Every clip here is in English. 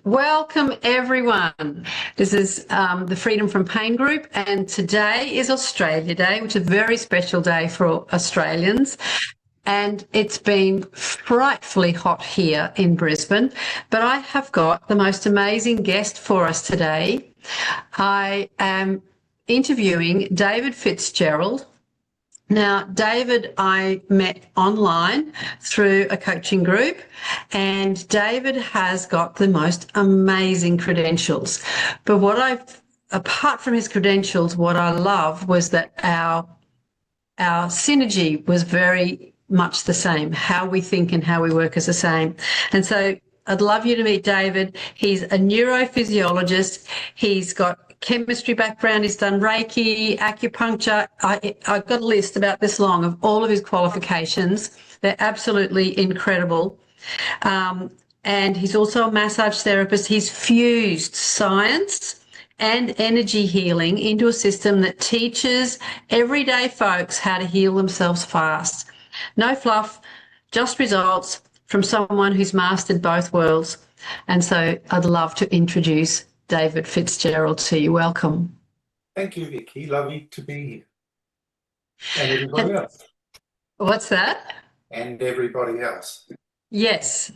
Welcome everyone. This is the Freedom from Pain group, and today is Australia Day, which is a very special day for Australians. And it's been frightfully hot here in Brisbane, but I have got the most amazing guest for us today. I am interviewing David Fitzgerald. Now, David, I met online through a coaching group, and David has got the most amazing credentials. But apart from his credentials, what I love was that our synergy was very much the same. How we think and how we work is the same. And so I'd love you to meet David. He's a neurophysiologist. He's got chemistry background. He's done Reiki, acupuncture. I've got a list about this long of all of his qualifications. They're absolutely incredible. And he's also a massage therapist. He's fused science and energy healing into a system that teaches everyday folks how to heal themselves fast. No fluff, just results from someone who's mastered both worlds. And so I'd love to introduce David Fitzgerald to you. Welcome. Thank you, Vicky. Lovely to be here. And everybody else. What's that? And everybody else. Yes.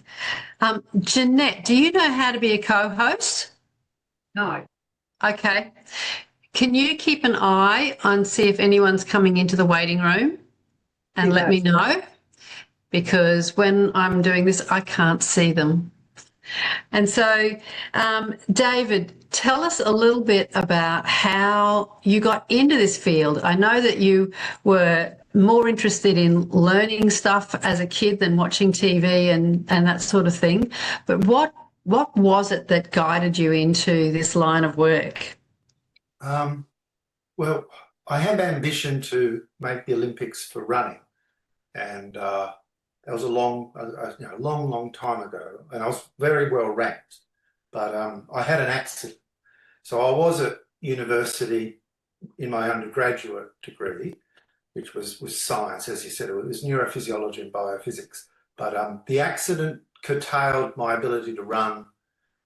Jeanette, do you know how to be a co-host? No. Okay. Can you keep an eye on see if anyone's coming into the waiting room and let me know? Because when I'm doing this, I can't see them. And so, David, tell us a little bit about how you got into this field. I know that you were more interested in learning stuff as a kid than watching TV and that sort of thing. But what was it that guided you into this line of work? Well, I had ambition to make the Olympics for running, and that was a long time ago, and I was very well ranked, but I had an accident. So I was at university in my undergraduate degree, which was science, as you said. It was neurophysiology and biophysics, but the accident curtailed my ability to run,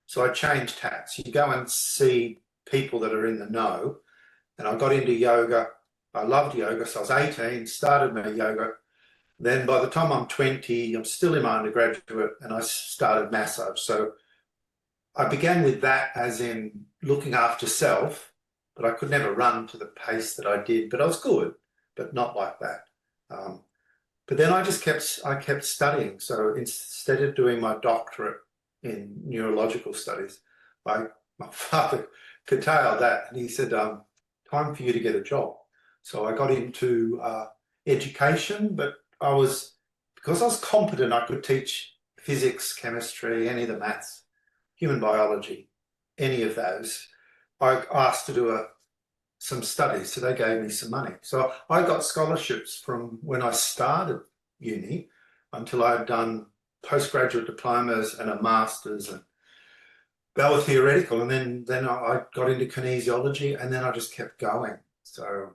so I changed hats. You go and see people that are in the know, and I got into yoga. I loved yoga, so I was 18, started my yoga. Then by the time I'm 20, I'm still in my undergraduate, and I started massage. So I began with that as in looking after self, but I could never run to the pace that I did. But I was good, but not like that. But then I kept studying. So instead of doing my doctorate in neurological studies, my father curtailed that, and he said, time for you to get a job. So I got into education, but because I was competent, I could teach physics, chemistry, any of the maths, human biology, any of those. I asked to do some studies, so they gave me some money. So I got scholarships from when I started uni until I had done postgraduate diplomas and a master's, and they were theoretical. And then I got into kinesiology, and then I just kept going. So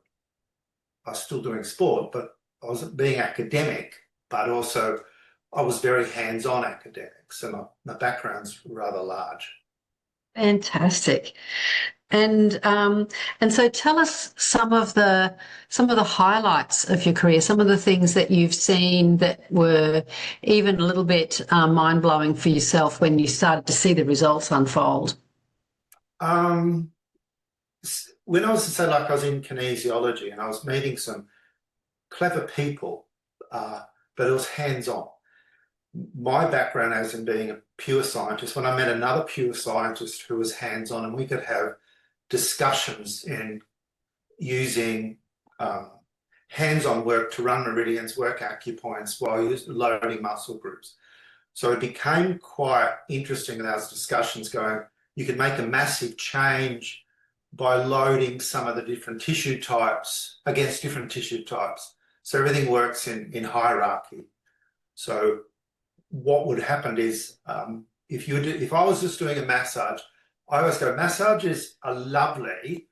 I was still doing sport, but I wasn't being academic, but also I was very hands-on academic. So my background's rather large. Fantastic. And so tell us some of the highlights of your career, some of the things that you've seen that were even a little bit mind-blowing for yourself when you started to see the results unfold. When I was I was in kinesiology, and I was meeting some clever people, but it was hands-on. My background as in being a pure scientist, when I met another pure scientist who was hands-on, and we could have discussions in using hands-on work to run meridians, work acupoints while loading muscle groups. So it became quite interesting in those discussions going, you can make a massive change by loading some of the different tissue types against different tissue types. So everything works in hierarchy. So what would happen is if I was just doing a massage, I always go, massages are lovely,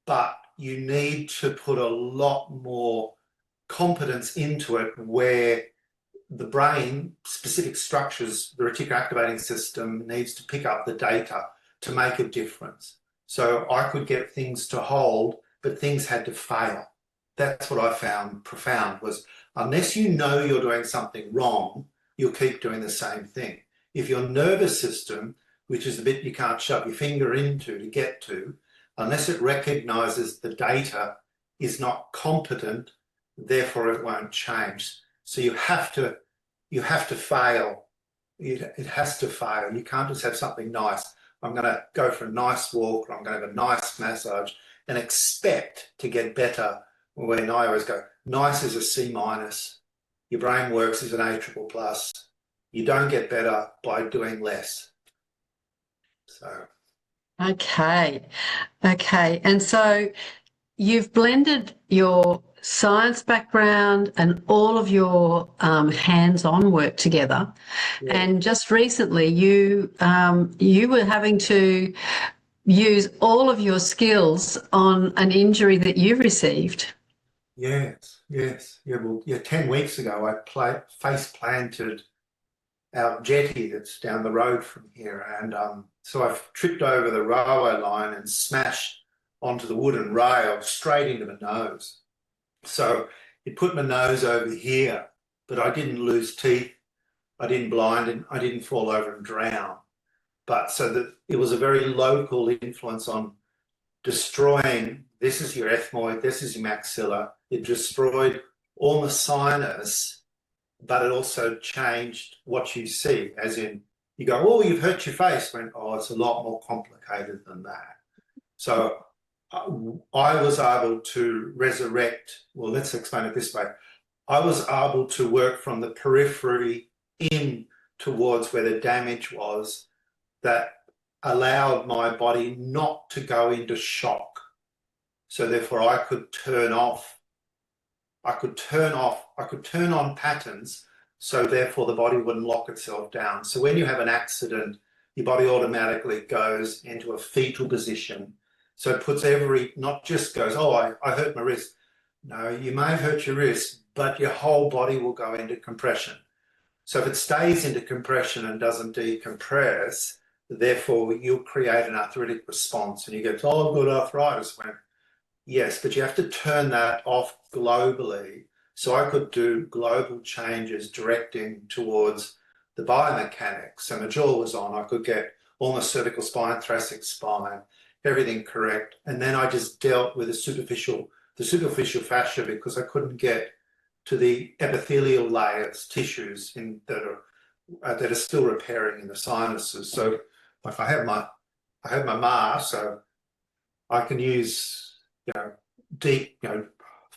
but you need to put a lot more competence into it where the brain, specific structures, the reticular activating system needs to pick up the data to make a difference. So I could get things to hold, but things had to fail. That's what I found profound, was unless you know you're doing something wrong, you'll keep doing the same thing. If your nervous system, which is the bit you can't shove your finger into to get to, unless it recognizes the data is not competent, therefore it won't change. So you have to fail. It has to fail. You can't just have something nice. I'm going to go for a nice walk, or I'm going to have a nice massage and expect to get better. When I always go, nice is a C minus. Your brain works as an A triple plus. You don't get better by doing less. So. Okay. And so you've blended your science background and all of your hands-on work together. Yeah. And just recently you were having to use all of your skills on an injury that you received. Yes. Yeah, well, 10 weeks ago I face planted our jetty that's down the road from here, and so I've tripped over the railway line and smashed onto the wooden rail straight into my nose. So it put my nose over here, but I didn't lose teeth, I didn't blind, and I didn't fall over and drown. But so that it was a very local influence on destroying, this is your ethmoid, this is your maxilla. It destroyed all the sinus, but it also changed what you see, as in you go, oh, you've hurt your face. Went, oh, it's a lot more complicated than that. So I was able to resurrect, well, let's explain it this way. I was able to work from the periphery in towards where the damage was, that allowed my body not to go into shock. So therefore I could turn on patterns, so therefore the body wouldn't lock itself down. So when you have an accident, your body automatically goes into a fetal position. So it puts not just goes, oh, I hurt my wrist. No, you may have hurt your wrist, but your whole body will go into compression. So if it stays into compression and doesn't decompress, therefore you'll create an arthritic response, and you go, oh, I've got arthritis. When, yes, but you have to turn that off globally. So I could do global changes directing towards the biomechanics. So my jaw was on, I could get all my cervical spine, thoracic spine, everything correct. And then I just dealt with the superficial fascia, because I couldn't get to the epithelial layers, tissues that are still repairing in the sinuses. So like I have my mask, so I can use deep,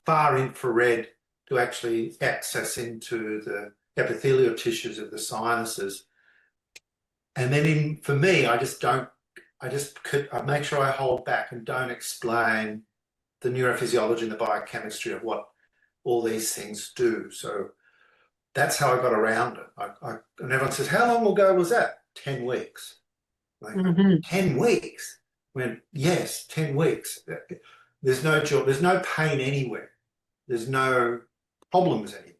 far infrared to actually access into the epithelial tissues of the sinuses. And then for me, I make sure I hold back and don't explain the neurophysiology and the biochemistry of what all these things do. So that's how I got around it. And everyone says, how long ago was that? 10 weeks. Like, 10 weeks? I went, yes, 10 weeks. There's no joy, there's no pain anywhere. There's no problems anywhere,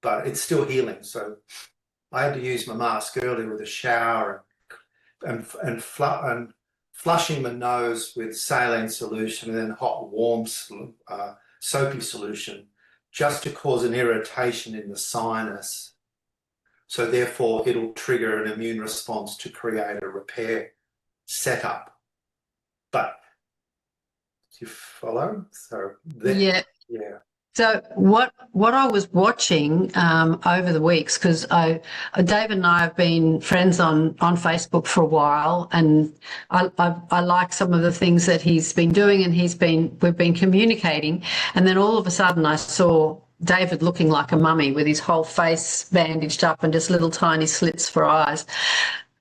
but it's still healing. So I had to use my mask early with a shower and flushing my nose with saline solution and then hot, warm, soapy solution, just to cause an irritation in the sinus. So therefore it'll trigger an immune response to create a repair setup. But do you follow? So yeah. So what I was watching over the weeks, because David and I have been friends on Facebook for a while, and I like some of the things that he's been doing, and we've been communicating, and then all of a sudden I saw David looking like a mummy with his whole face bandaged up and just little tiny slits for eyes.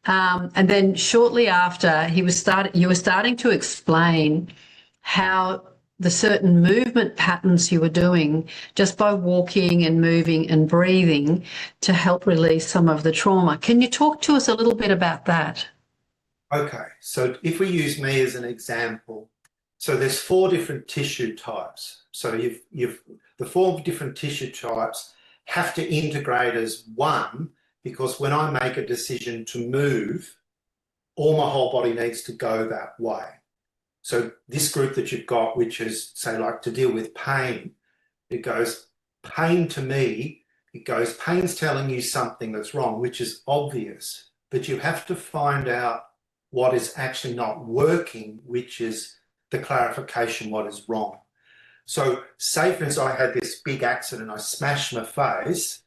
And then shortly after you were starting to explain how the certain movement patterns you were doing just by walking and moving and breathing to help release some of the trauma. Can you talk to us a little bit about that? Okay, so if we use me as an example, so there's 4 different tissue types. So you've the 4 different tissue types have to integrate as one, because when I make a decision to move, all my whole body needs to go that way. So this group that you've got, which is, say, like to deal with pain, it goes, pain to me, it goes, pain's telling you something that's wrong, which is obvious, but you have to find out what is actually not working, which is the clarification what is wrong. So say, for instance, I had this big accident, I smashed my face,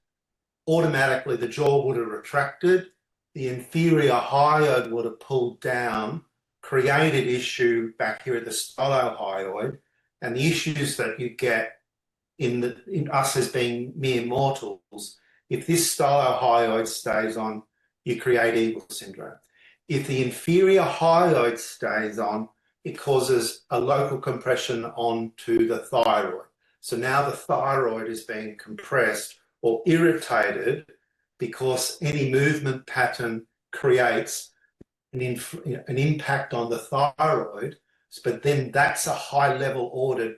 automatically the jaw would have retracted, the inferior hyoid would have pulled down, created issue back here at the stylohyoid, and the issues that you get in us as being mere mortals, if this stylohyoid stays on, you create Eagle syndrome. If the inferior hyoid stays on, it causes a local compression onto the thyroid. So now the thyroid is being compressed or irritated because any movement pattern creates an impact on the thyroid, but then that's a high-level ordered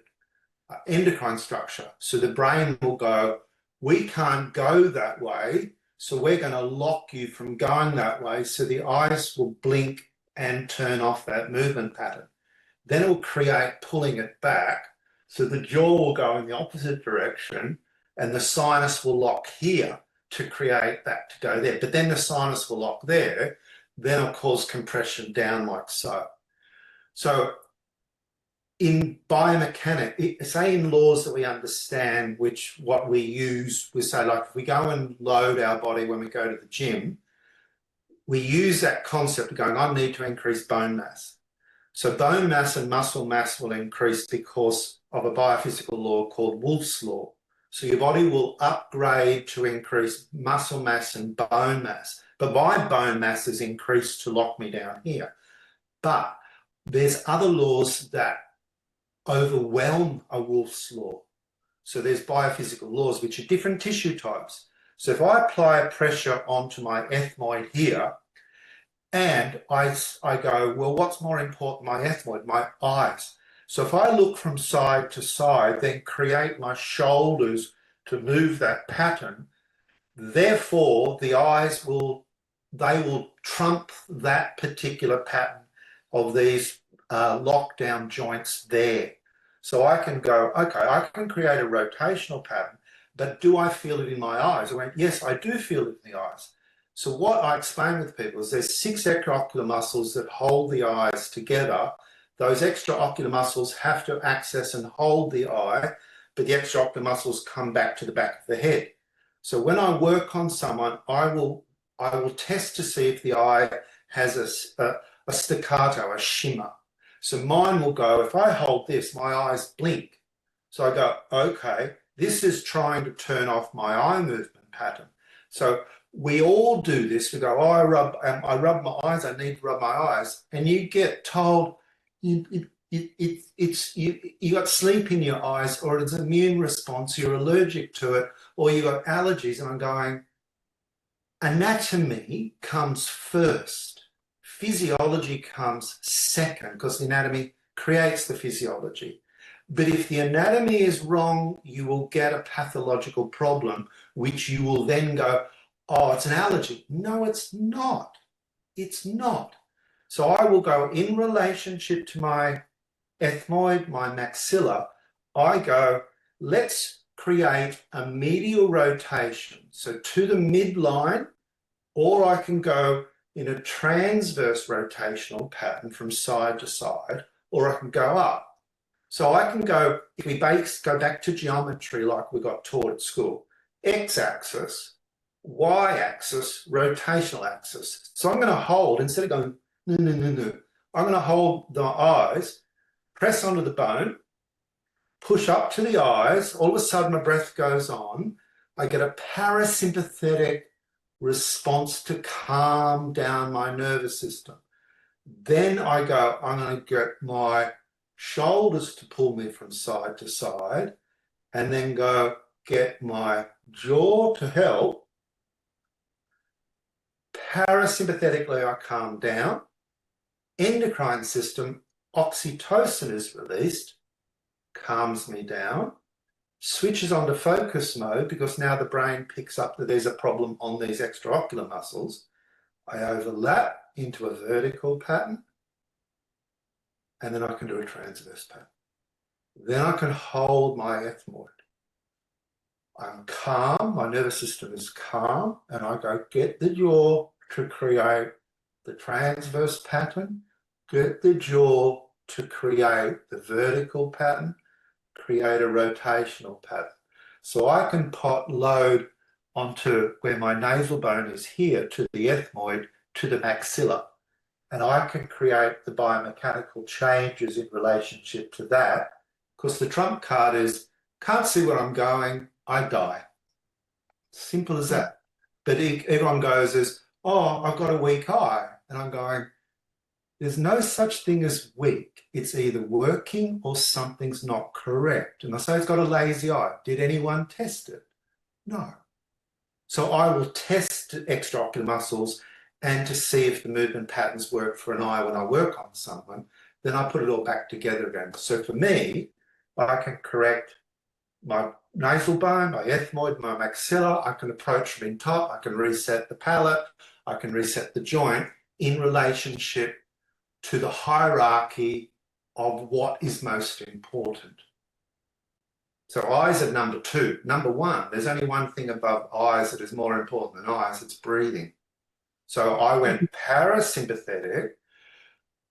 endocrine structure. So the brain will go, we can't go that way, so we're going to lock you from going that way, so the eyes will blink and turn off that movement pattern. Then it will create pulling it back, so the jaw will go in the opposite direction, and the sinus will lock here to create that to go there. But then the sinus will lock there, then it'll cause compression down like so. So in biomechanics, say in laws that we understand, which what we use, we say, like, if we go and load our body when we go to the gym, we use that concept of going, I need to increase bone mass. So bone mass and muscle mass will increase because of a biophysical law called Wolff's law. So your body will upgrade to increase muscle mass and bone mass. But my bone mass is increased to lock me down here. But there's other laws that overwhelm a Wolff's law. So there's biophysical laws, which are different tissue types. So if I apply a pressure onto my ethmoid here, and I go, well, what's more important, my ethmoid, my eyes? So if I look from side to side, then create my shoulders to move that pattern, therefore the eyes will trump that particular pattern of these lockdown joints there. So I can go, okay, I can create a rotational pattern, but do I feel it in my eyes? I went, yes, I do feel it in the eyes. So what I explain with people is there's 6 extraocular muscles that hold the eyes together. Those extraocular muscles have to access and hold the eye, but the extraocular muscles come back to the back of the head. So when I work on someone, I will test to see if the eye has a staccato, a shimmer. So mine will go, if I hold this, my eyes blink. So I go, okay, this is trying to turn off my eye movement pattern. So we all do this. We go, oh, I rub my eyes, I need to rub my eyes. And you get told you got sleep in your eyes, or it's an immune response, you're allergic to it, or you got allergies. And I'm going, anatomy comes first. Physiology comes second, because the anatomy creates the physiology. But if the anatomy is wrong, you will get a pathological problem, which you will then go, oh, it's an allergy. No, it's not. It's not. So I will go in relationship to my ethmoid, my maxilla, I go, let's create a medial rotation. So to the midline, or I can go in a transverse rotational pattern from side to side, or I can go up. So I can go, if we go back to geometry like we got taught at school, x-axis, y-axis, rotational axis. So I'm going to hold, instead of going, no, no, no, no, I'm going to hold the eyes, press onto the bone, push up to the eyes, all of a sudden my breath goes on, I get a parasympathetic response to calm down my nervous system. Then I go, I'm going to get my shoulders to pull me from side to side, and then go get my jaw to help. Parasympathetically, I calm down. Endocrine system, oxytocin is released, calms me down. switches on to focus mode because now the brain picks up that there's a problem on these extraocular muscles. I overlap into a vertical pattern, and then I can do a transverse pattern. Then I can hold my ethmoid. I'm calm, my nervous system is calm, and I go get the jaw to create the transverse pattern, get the jaw to create the vertical pattern, create a rotational pattern. So I can pot load onto where my nasal bone is here, to the ethmoid, to the maxilla. And I can create the biomechanical changes in relationship to that, because the trump card is, can't see where I'm going, I die. Simple as that. But everyone goes as, oh, I've got a weak eye. And I'm going, there's no such thing as weak. It's either working or something's not correct. And I say it's got a lazy eye. Did anyone test it? No. So I will test extraocular muscles and to see if the movement patterns work for an eye when I work on someone. Then I put it all back together again. So for me, I can correct my nasal bone, my ethmoid, my maxilla. I can approach from in top. I can reset the palate. I can reset the joint in relationship to the hierarchy of what is most important. So eyes are number two. Number one, there's only one thing above eyes that is more important than eyes, it's breathing. So I went parasympathetic,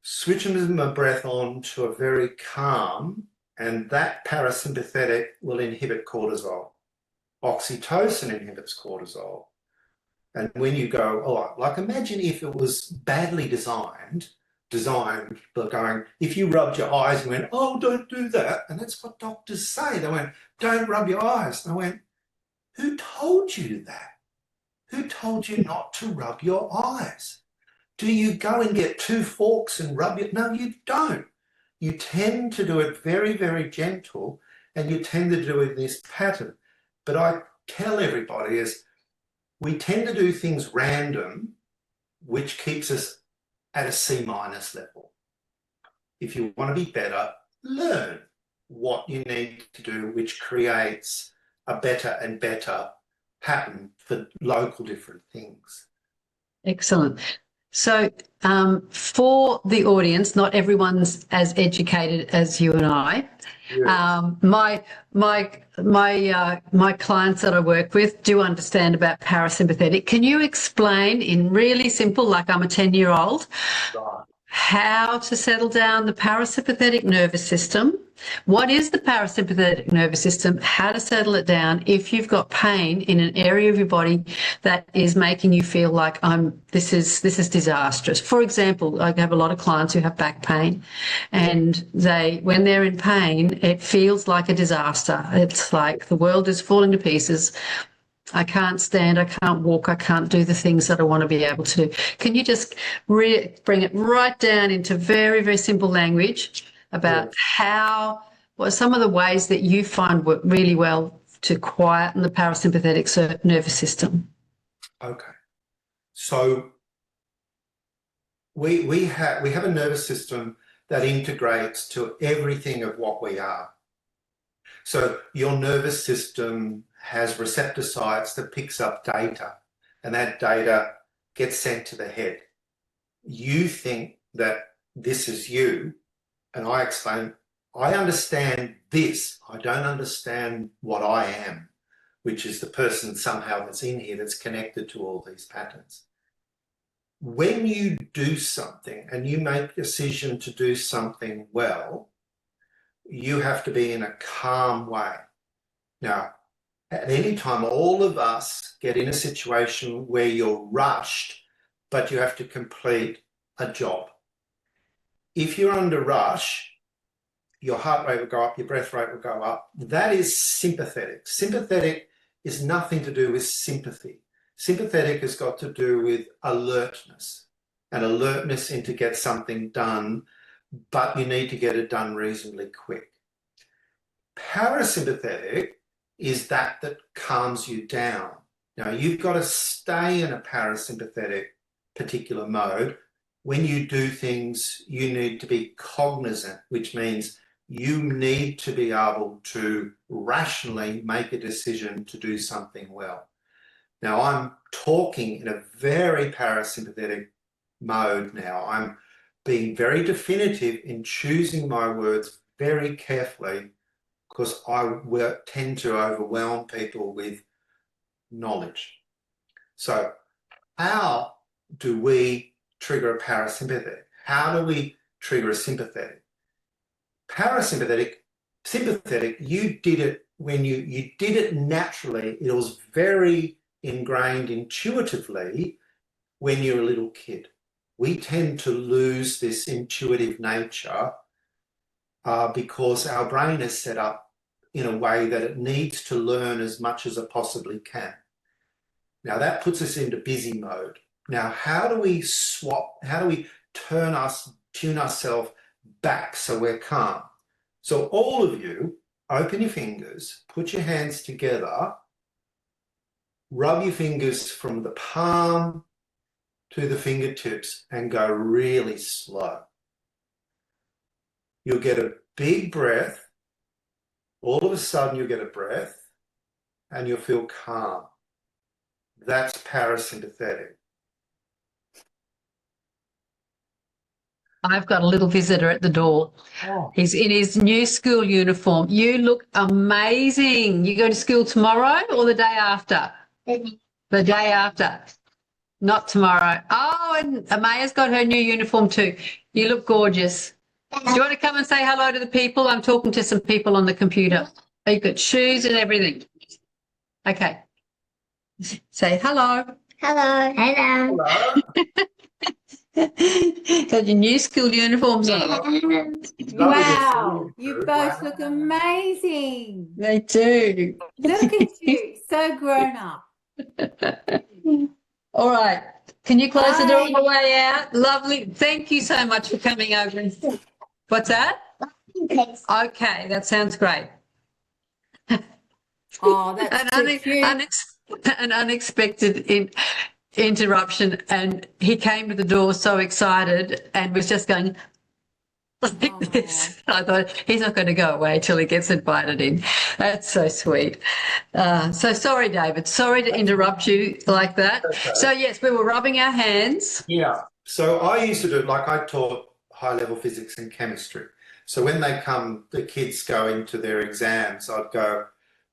switching my breath on to a very calm, and that parasympathetic will inhibit cortisol. Oxytocin inhibits cortisol. And when you go, oh, like imagine if it was badly designed, but going, if you rubbed your eyes and went, oh, don't do that. And that's what doctors say. They went, don't rub your eyes. And I went, who told you that? Who told you not to rub your eyes? Do you go and get two forks and rub it? No, you don't. You tend to do it very, very gentle, and you tend to do it in this pattern. But I tell everybody is we tend to do things random, which keeps us at a C- level. If you want to be better, learn what you need to do, which creates a better and better pattern for local different things. Excellent. So for the audience, not everyone's as educated as you and I. Yeah. My clients that I work with do understand about parasympathetic. Can you explain in really simple, like I'm a 10-year-old, how to settle down the parasympathetic nervous system? What is the parasympathetic nervous system? How to settle it down if you've got pain in an area of your body that is making you feel like this is disastrous. For example, I have a lot of clients who have back pain, and when they're in pain, it feels like a disaster. It's like the world is falling to pieces. I can't stand, I can't walk, I can't do the things that I want to be able to do. Can you just bring it right down into very, very simple language about what are some of the ways that you find work really well to quieten the parasympathetic nervous system? Okay. So we have a nervous system that integrates to everything of what we are. So your nervous system has receptor sites that picks up data, and that data gets sent to the head. You think that this is you, and I explain, I understand this. I don't understand what I am, which is the person somehow that's in here that's connected to all these patterns. When you do something and you make a decision to do something well, you have to be in a calm way. Now, at any time, all of us get in a situation where you're rushed, but you have to complete a job. If you're under rush, your heart rate will go up, your breath rate will go up. That is sympathetic. Sympathetic is nothing to do with sympathy. Sympathetic has got to do with alertness, and alertness in to get something done, but you need to get it done reasonably quick. Parasympathetic is that calms you down. Now, you've got to stay in a parasympathetic particular mode. When you do things, you need to be cognizant, which means you need to be able to rationally make a decision to do something well. Now, I'm talking in a very parasympathetic mode now. I'm being very definitive in choosing my words very carefully because I tend to overwhelm people with knowledge. So how do we trigger a parasympathetic? How do we trigger a sympathetic? Parasympathetic, sympathetic, you did it when you did it naturally. It was very ingrained intuitively when you're a little kid. We tend to lose this intuitive nature because our brain is set up in a way that it needs to learn as much as it possibly can. Now that puts us into busy mode. Now, how do we tune ourselves back so we're calm? So all of you, open your fingers, put your hands together, rub your fingers from the palm to the fingertips and go really slow. You'll get a big breath. All of a sudden you'll get a breath and you'll feel calm. That's parasympathetic. I've got a little visitor at the door. Oh. He's in his new school uniform. You look amazing. You go to school tomorrow or the day after? The day after. Not tomorrow. Oh, and Amaya's got her new uniform too. You look gorgeous. Do you want to come and say hello to the people? I'm talking to some people on the computer. You've got shoes and everything. Okay. Say hello. Hello. Hello. Hello. Got your new school uniforms on. Wow, you both look amazing. They do. Look at you, so grown up. All right. Can you close the door on Bye. the way out? Lovely. Thank you so much for coming over. What's that? Okay, that sounds great. Oh, that's so cute. An unexpected interruption, and he came to the door so excited and was just going like this. I thought he's not going to go away till he gets invited in. That's so sweet. So sorry, David. Sorry to interrupt you like that. Okay. So yes, we were rubbing our hands. Yeah. So I used to do it like I taught high-level physics and chemistry. So when the kids go into their exams, I'd go,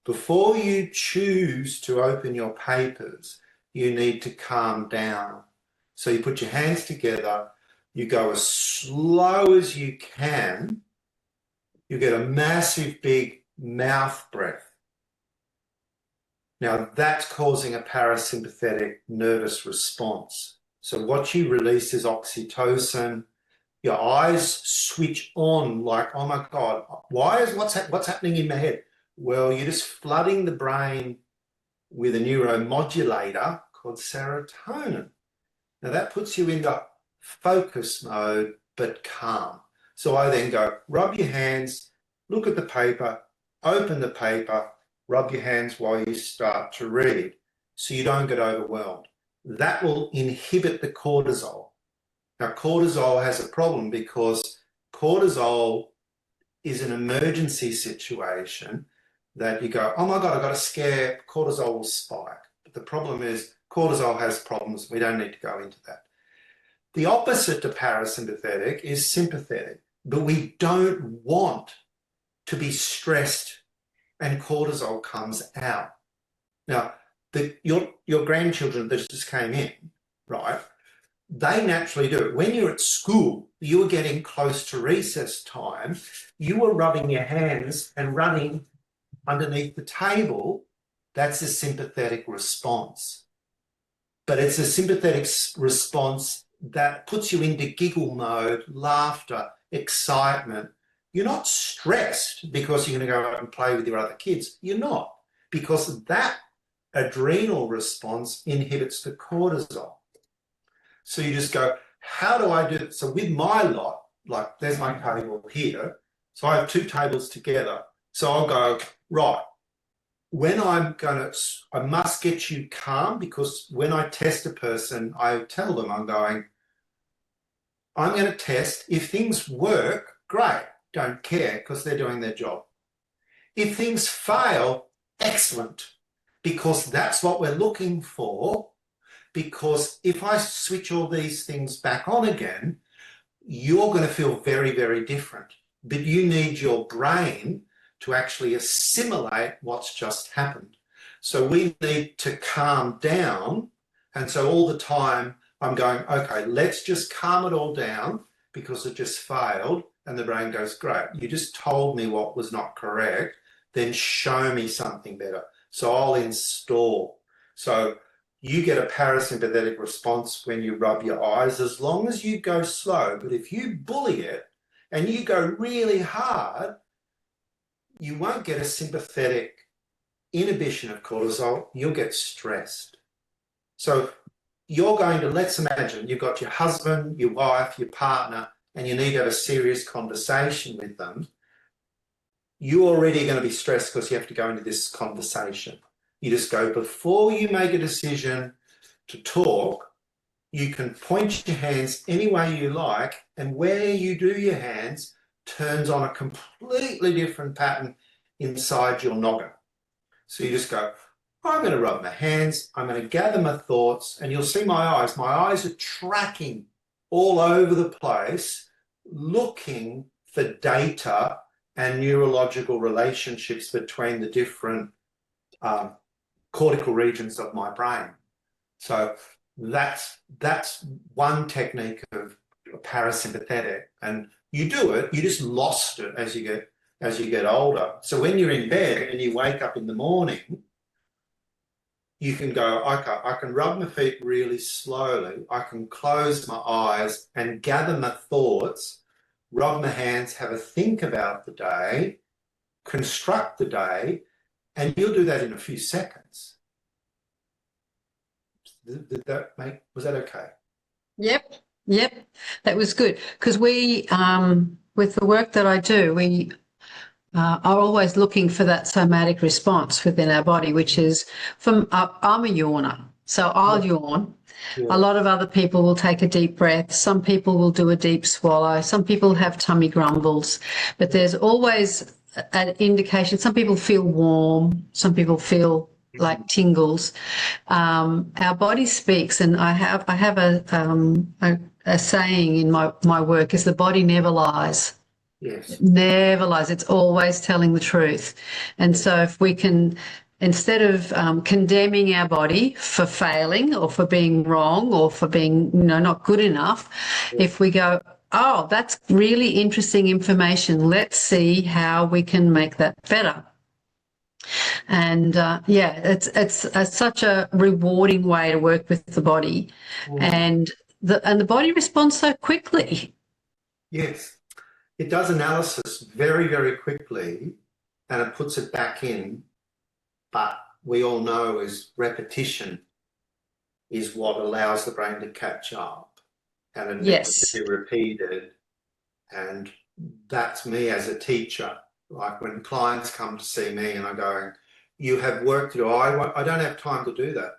before you choose to open your papers, you need to calm down. So you put your hands together, you go as slow as you can, you get a massive big mouth breath. Now that's causing a parasympathetic nervous response. So what you release is oxytocin. Your eyes switch on like, oh my God, what's happening in my head? Well, you're just flooding the brain with a neuromodulator called serotonin. Now that puts you into focus mode, but calm. So I then go, rub your hands, look at the paper, open the paper, rub your hands while you start to read so you don't get overwhelmed. That will inhibit the cortisol. Now, cortisol has a problem because cortisol is an emergency situation that you go, oh my God, I've got a scare, cortisol will spike. But the problem is cortisol has problems. We don't need to go into that. The opposite to parasympathetic is sympathetic, but we don't want to be stressed and cortisol comes out. Now, your grandchildren that just came in, right, they naturally do it. When you're at school, you were getting close to recess time, you were rubbing your hands and running underneath the table. That's a sympathetic response. But it's a sympathetic response that puts you into giggle mode, laughter, excitement. You're not stressed because you're going to go out and play with your other kids. You're not, because that adrenal response inhibits the cortisol. So you just go, how do I do it? So with my lot, like there's my table here. So I have two tables together. So I'll go, right, when I must get you calm, because when I test a person, I tell them, I'm going to test. If things work, great. don't care because they're doing their job. If things fail, excellent, because that's what we're looking for. Because if I switch all these things back on again, you're going to feel very, very different. But you need your brain to actually assimilate what's just happened. So we need to calm down. And so all the time I'm going, okay, let's just calm it all down because it just failed. And the brain goes, great, you just told me what was not correct, then show me something better. So I'll install. So you get a parasympathetic response when you rub your eyes as long as you go slow. But if you bully it and you go really hard, you won't get a sympathetic inhibition of cortisol. You'll get stressed. So you're going to, let's imagine you've got your husband, your wife, your partner, and you need to have a serious conversation with them. You're already going to be stressed because you have to go into this conversation. You just go, before you make a decision to talk, you can point your hands any way you like, and where you do your hands turns on a completely different pattern inside your noggin. So you just go, I'm going to rub my hands, I'm going to gather my thoughts, and you'll see my eyes. My eyes are tracking all over the place, looking for data and neurological relationships between the different cortical regions of my brain. So that's one technique of parasympathetic, and you do it, you just lost it as you get older. So when you're in bed and you wake up in the morning, you can go, okay, I can rub my feet really slowly, I can close my eyes and gather my thoughts, rub my hands, have a think about the day, construct the day, and you'll do that in a few seconds. Did that was that okay? Yep, that was good. Because we, with the work that I do, we are always looking for that somatic response within our body, which is I'm a yawner, so I'll yawn. Yeah. A lot of other people will take a deep breath. Some people will do a deep swallow. Some people have tummy grumbles, but there's always an indication. Some people feel warm. Some people feel like tingles. Our body speaks, and I have a saying in my work is the body never lies. Yes. It never lies. It's always telling the truth. And so if we can, instead of condemning our body for failing or for being wrong or for being, not good enough, if we go, oh, that's really interesting information, let's see how we can make that better. And it's such a rewarding way to work with the body, and the body responds so quickly. Yes, it does analysis very, very quickly, and it puts it back in. But we all know is repetition is what allows the brain to catch up, and it needs to be repeated. And that's me as a teacher. Like when clients come to see me and I'm going, you have work to do. I don't have time to do that.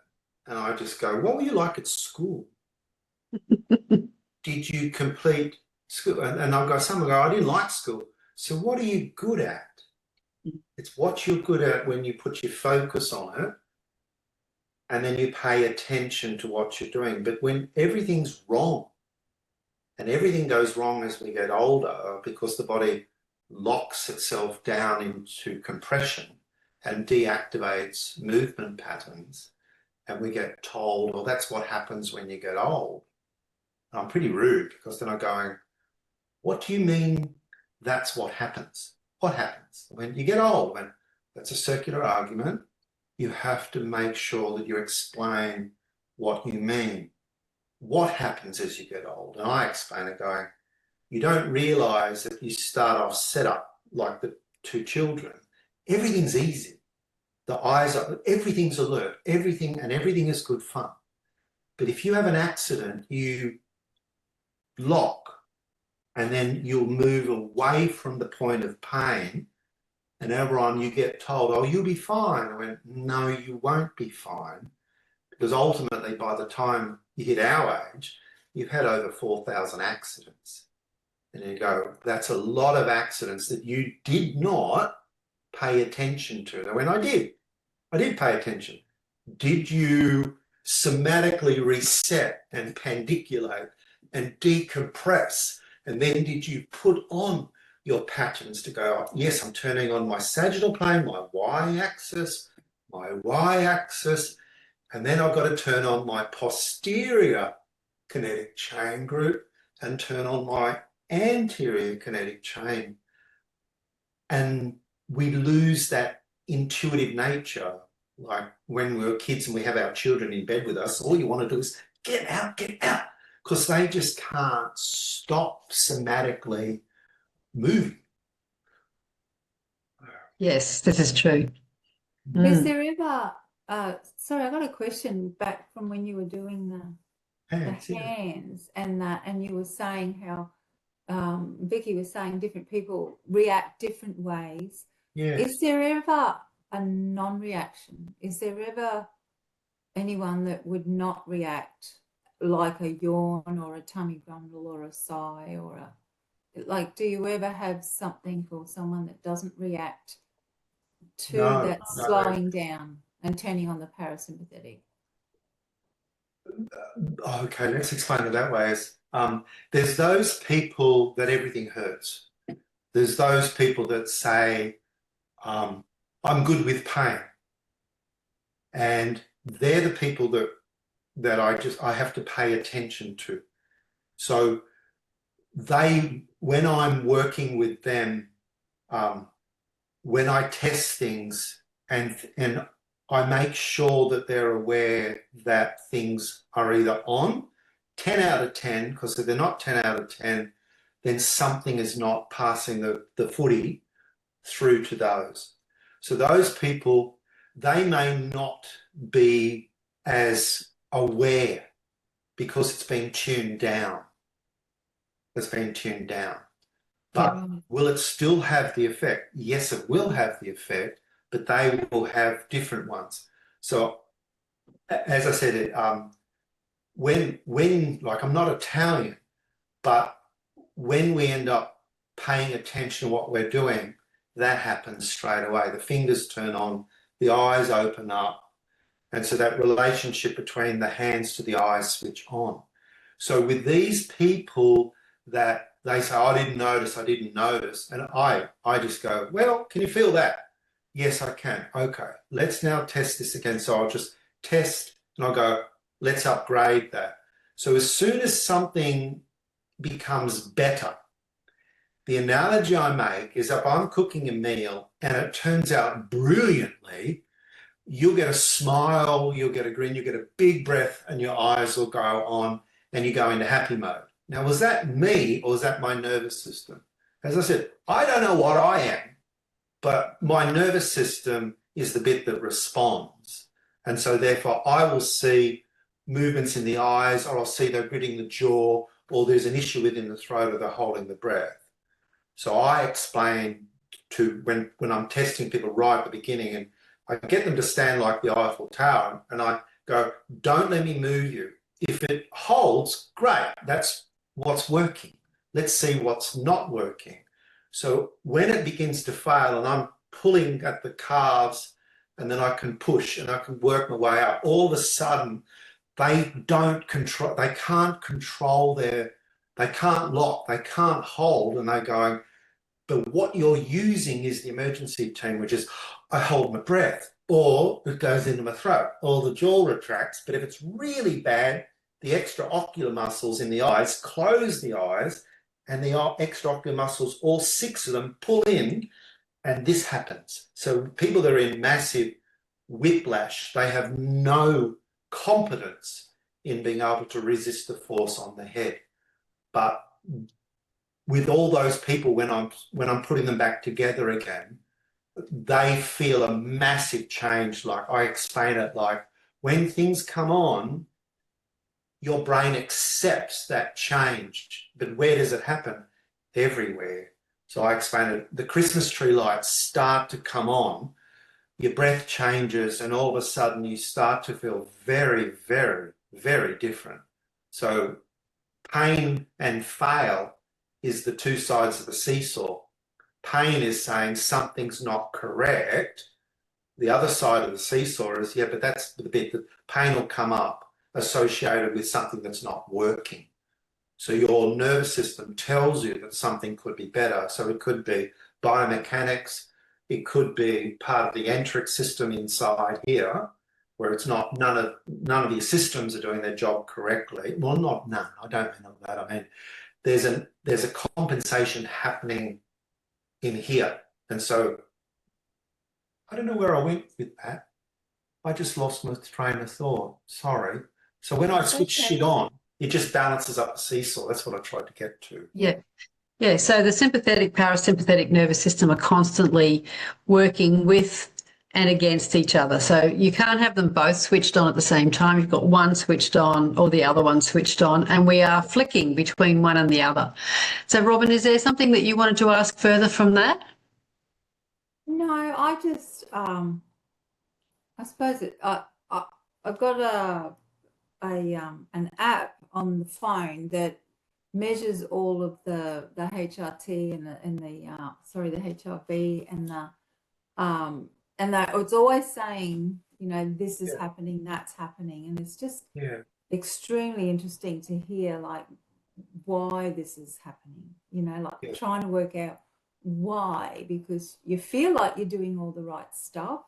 And I just go, what were you like at school? Did you complete school? And I'll go, someone go, I didn't like school. So what are you good at? It's what you're good at when you put your focus on it and then you pay attention to what you're doing. But when everything's wrong, and everything goes wrong as we get older because the body locks itself down into compression and deactivates movement patterns, and we get told, well, that's what happens when you get old. And I'm pretty rude because then I'm going, what do you mean that's what happens? What happens? When you get old, when that's a circular argument, you have to make sure that you explain what you mean. What happens as you get old? And I explain it going, you don't realise that you start off set up like the two children. Everything's easy. The eyes are, everything's alert, everything is good fun. But if you have an accident, you lock and then you'll move away from the point of pain, and over on you get told, oh, you'll be fine. I went, no, you won't be fine, because ultimately by the time you hit our age, you've had over 4,000 accidents. And you go, that's a lot of accidents that you did not pay attention to. Now, when I did pay attention. Did you somatically reset and pandiculate and decompress? And then did you put on your patterns to go, yes, I'm turning on my sagittal plane, my y-axis, and then I've got to turn on my posterior kinetic chain group and turn on my anterior kinetic chain. And we lose that intuitive nature. Like when we were kids and we have our children in bed with us, all you want to do is get out, because they just can't stop somatically moving. Yes, this is true. Is there ever, sorry, I got a question back from when you were doing the hands and that, and you were saying how Vicky was saying different people react different ways. Yeah. Is there ever a non-reaction? Is there ever anyone that would not react, like a yawn or a tummy grumble or a sigh or a, like, do you ever have something for someone that doesn't react to that slowing down and turning on the parasympathetic? Okay, let's explain it that way. There's those people that everything hurts. There's those people that say, I'm good with pain. And they're the people that I have to pay attention to. So when I'm working with them, when I test things and I make sure that they're aware that things are either on 10 out of 10, because if they're not 10 out of 10, then something is not passing the footy through to those. So those people, they may not be as aware because it's been tuned down. It's been tuned down. But will it still have the effect? Yes, it will have the effect, but they will have different ones. So as I said, when like, I'm not Italian, but when we end up paying attention to what we're doing, that happens straight away. The fingers turn on, the eyes open up. And so that relationship between the hands to the eyes switch on. So with these people that they say, I didn't notice. And I just go, well, can you feel that? Yes, I can. Okay, let's now test this again. So I'll just test and I'll go, let's upgrade that. So as soon as something becomes better, the analogy I make is if I'm cooking a meal and it turns out brilliantly, you'll get a smile, you'll get a grin, you'll get a big breath, and your eyes will go on and you go into happy mode. Now, was that me or was that my nervous system? As I said, I don't know what I am, but my nervous system is the bit that responds. And so therefore I will see movements in the eyes, or I'll see they're gritting the jaw, or there's an issue within the throat, or they're holding the breath. So I explain to when I'm testing people right at the beginning, and I get them to stand like the Eiffel Tower, and I go, don't let me move you. If it holds, great, that's what's working. Let's see what's not working. So when it begins to fail and I'm pulling at the calves, and then I can push and I can work my way up, all of a sudden they can't control they can't lock, they can't hold, and they're going, but what you're using is the emergency team, which is I hold my breath, or it goes into my throat, or the jaw retracts. But if it's really bad, the extraocular muscles in the eyes close the eyes, and the extraocular muscles, all 6 of them, pull in, and this happens. So people that are in massive whiplash, they have no competence in being able to resist the force on the head. But with all those people, when I'm putting them back together again, they feel a massive change. Like I explain it, like when things come on, your brain accepts that change. But where does it happen? Everywhere. So I explain it. The Christmas tree lights start to come on, your breath changes, and all of a sudden you start to feel very, very, very different. So pain and fail is the two sides of the seesaw. Pain is saying something's not correct. The other side of the seesaw is, yeah, but that's the bit that pain will come up associated with something that's not working. So your nervous system tells you that something could be better. So it could be biomechanics. It could be part of the enteric system inside here, where it's not, none of your systems are doing their job correctly. Well, not none. I don't mean that. I mean, there's a compensation happening in here. And so I don't know where I went with that. I just lost my train of thought. Sorry. So when I switch shit on, it just balances up the seesaw. That's what I tried to get to. Yeah. Yeah. So the sympathetic, parasympathetic nervous system are constantly working with and against each other. So you can't have them both switched on at the same time. You've got one switched on or the other one switched on, and we are flicking between one and the other. So Robin, is there something that you wanted to ask further from that? No, I just, I suppose I've got an app on the phone that measures all of the HRT and the HRV and it's always saying, you know, this is happening, that's happening, and it's just extremely interesting to hear like why this is happening. You know, like trying to work out why, because you feel like you're doing all the right stuff,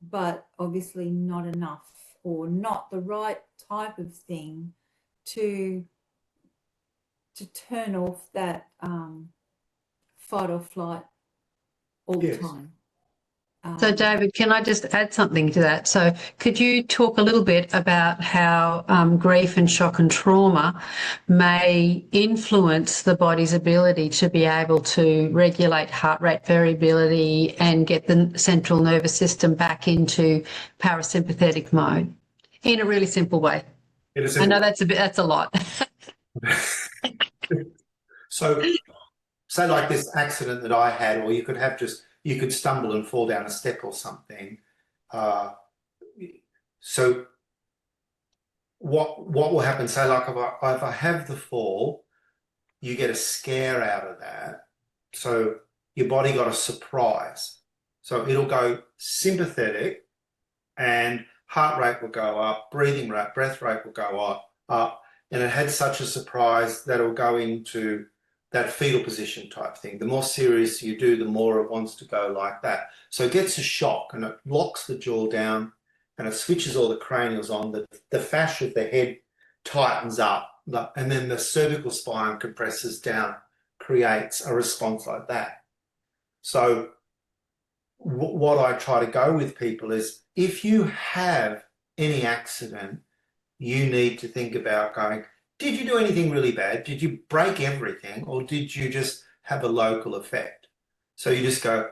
but obviously not enough, or not the right type of thing to turn off that fight or flight all the time. So David, can I just add something to that? So could you talk a little bit about how grief and shock and trauma may influence the body's ability to be able to regulate heart rate variability and get the central nervous system back into parasympathetic mode in a really simple way? I know that's a lot. So say like this accident that I had, or you could stumble and fall down a step or something. So what will happen? Say like if I have the fall, you get a scare out of that. So your body got a surprise. So it'll go sympathetic, and heart rate will go up, breathing rate, breath rate will go up, and it had such a surprise that it'll go into that fetal position type thing. The more serious you do, the more it wants to go like that. So it gets a shock and it locks the jaw down and it switches all the cranials on. The fascia of the head tightens up, and then the cervical spine compresses down, creates a response like that. So what I try to go with people is, if you have any accident, you need to think about going, did you do anything really bad? Did you break everything, or did you just have a local effect? So you just go,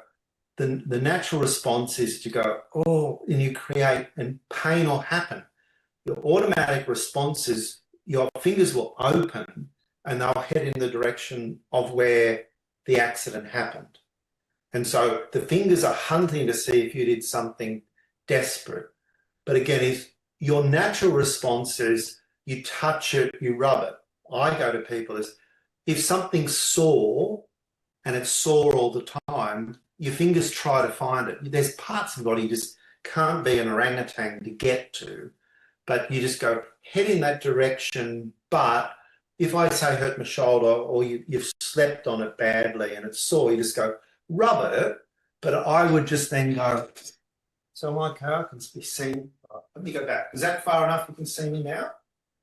the natural response is to go, oh, and you create, and pain will happen. Your automatic response is your fingers will open and they'll head in the direction of where the accident happened. And so the fingers are hunting to see if you did something desperate. But again, your natural response is you touch it, you rub it. I go to people is, if something's sore and it's sore all the time, your fingers try to find it. There's parts of the body you just can't be an orangutan to get to, but you just go, head in that direction. But if I say hurt my shoulder, or you've slept on it badly and it's sore, you just go, rub it. But I would just then go, so my car can be seen. Let me go back. Is that far enough? You can see me now?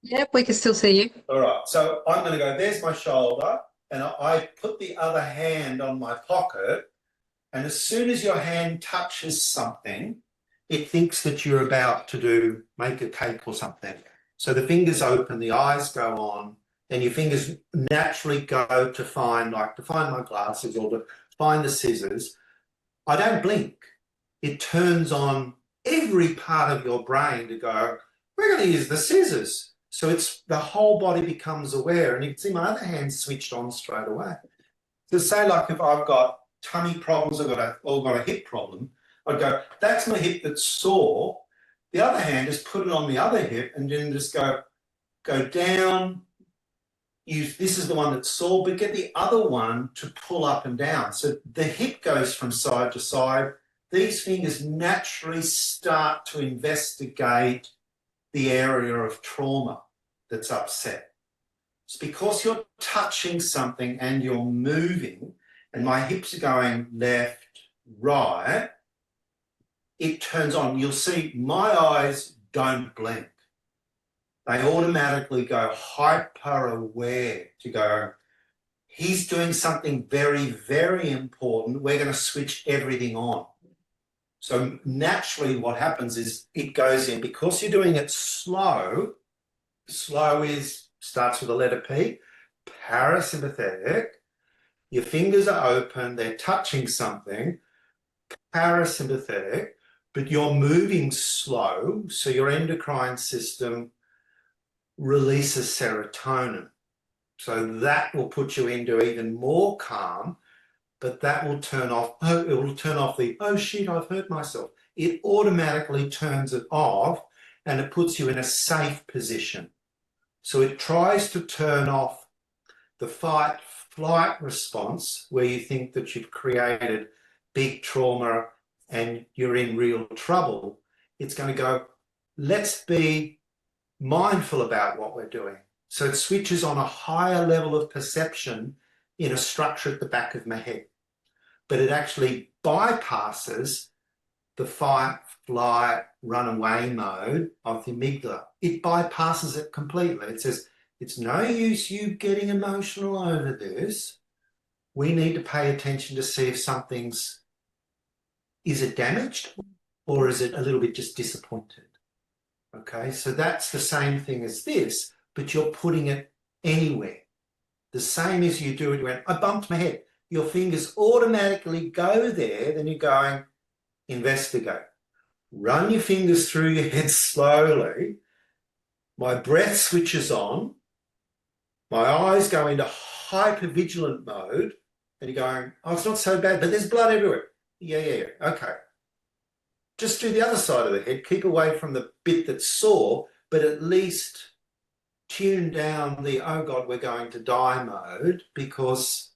Yep, we can still see you. All right. So I'm going to go, there's my shoulder, and I put the other hand on my pocket, and as soon as your hand touches something, it thinks that you're about to make a cake or something. So the fingers open, the eyes go on, and your fingers naturally go to find my glasses or to find the scissors. I don't blink. It turns on every part of your brain to go, we're going to use the scissors. So it's the whole body becomes aware, and you can see my other hand switched on straight away. So say like if I've got tummy problems, I've got a hip problem, I'd go, that's my hip that's sore. The other hand, just put it on the other hip and then just go down, this is the one that's sore, but get the other one to pull up and down. So the hip goes from side to side. These fingers naturally start to investigate the area of trauma that's upset. It's because you're touching something and you're moving, and my hips are going left, right, it turns on. You'll see my eyes don't blink. They automatically go hyper-aware to go, he's doing something very, very important. We're going to switch everything on. So naturally what happens is it goes in. Because you're doing it slow, starts with the letter P, parasympathetic. Your fingers are open, they're touching something, parasympathetic, but you're moving slow, so your endocrine system releases serotonin. So that will put you into even more calm, but that will turn off, it will turn off the, oh shit, I've hurt myself. It automatically turns it off and it puts you in a safe position. So it tries to turn off the fight-flight response where you think that you've created big trauma and you're in real trouble. It's going to go, let's be mindful about what we're doing. So it switches on a higher level of perception in a structure at the back of my head. But it actually bypasses the fight, flight, run away mode of the amygdala. It bypasses it completely. It says, it's no use you getting emotional over this. We need to pay attention to see if something's, is it damaged or is it a little bit just disappointed? Okay, so that's the same thing as this, but you're putting it anywhere. The same as you do it, you went, I bumped my head. Your fingers automatically go there, then you're going, investigate. Run your fingers through your head slowly. My breath switches on. My eyes go into hypervigilant mode, and you're going, oh, it's not so bad, but there's blood everywhere. Yeah, okay. Just do the other side of the head. Keep away from the bit that's sore, but at least tune down the, oh God, we're going to die mode, because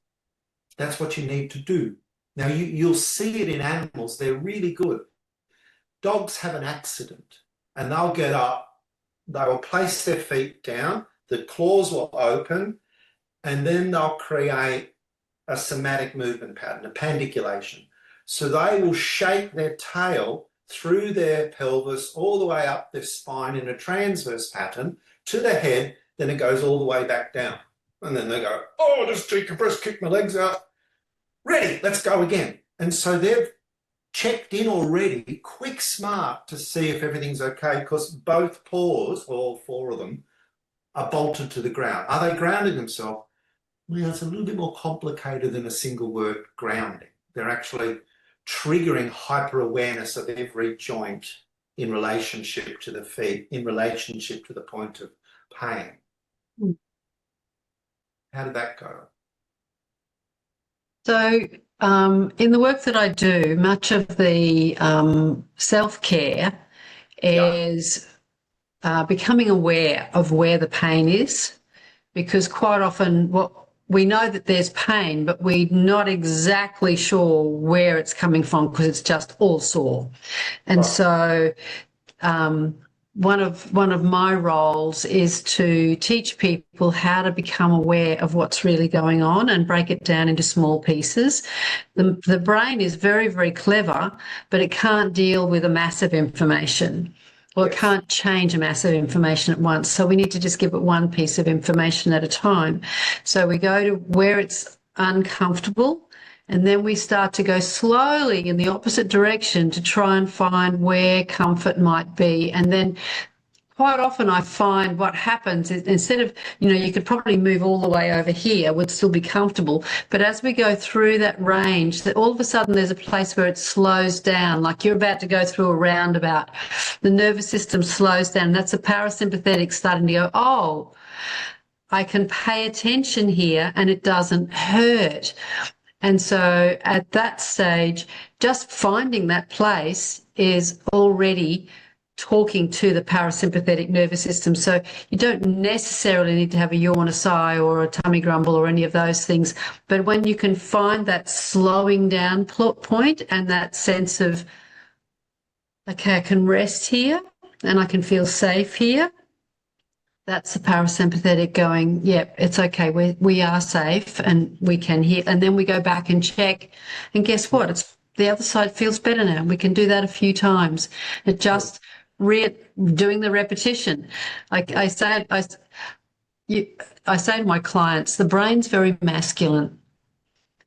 that's what you need to do. Now, you'll see it in animals. They're really good. Dogs have an accident and they'll get up, they will place their feet down, the claws will open, and then they'll create a somatic movement pattern, a pandiculation. So they will shake their tail through their pelvis all the way up their spine in a transverse pattern to the head, then it goes all the way back down. And then they go, oh, just decompress, kick my legs out. Ready, let's go again. And so they've checked in already, quick smart, to see if everything's okay, because both paws, all four of them, are bolted to the ground. Are they grounding themselves? Well, it's a little bit more complicated than a single word, grounding. They're actually triggering hyper-awareness of every joint in relationship to the feet, in relationship to the point of pain. How did that go? So in the work that I do, much of the self-care is becoming aware of where the pain is, because quite often we know that there's pain, but we're not exactly sure where it's coming from because it's just all sore. And so one of my roles is to teach people how to become aware of what's really going on and break it down into small pieces. The brain is very, very clever, but it can't deal with a massive information. Well, it can't change a massive information at once. So we need to just give it one piece of information at a time. So we go to where it's uncomfortable, and then we start to go slowly in the opposite direction to try and find where comfort might be. And then quite often I find what happens is, instead of, you could probably move all the way over here, would still be comfortable. But as we go through that range, that all of a sudden there's a place where it slows down, like you're about to go through a roundabout. The nervous system slows down. That's a parasympathetic starting to go, oh, I can pay attention here and it doesn't hurt. And so at that stage, just finding that place is already talking to the parasympathetic nervous system. So you don't necessarily need to have a yawn, a sigh, or a tummy grumble or any of those things. But when you can find that slowing down point and that sense of, okay, I can rest here and I can feel safe here, that's the parasympathetic going, yep, it's okay. We are safe and we can hear. And then we go back and check. And guess what? It's the other side feels better now. We can do that a few times. It just doing the repetition. I say to my clients, the brain's very masculine.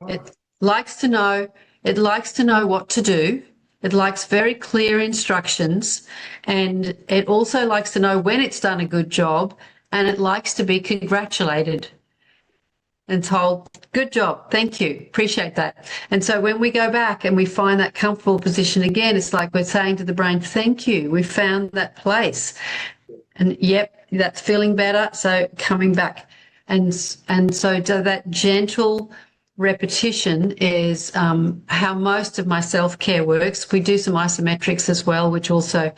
It likes to know what to do. It likes very clear instructions, and it also likes to know when it's done a good job, and it likes to be congratulated and told, good job, thank you, appreciate that. And so when we go back and we find that comfortable position again, it's like we're saying to the brain, thank you, we found that place. And yep, that's feeling better, so coming back. And so that gentle repetition is how most of my self-care works. We do some isometrics as well, which also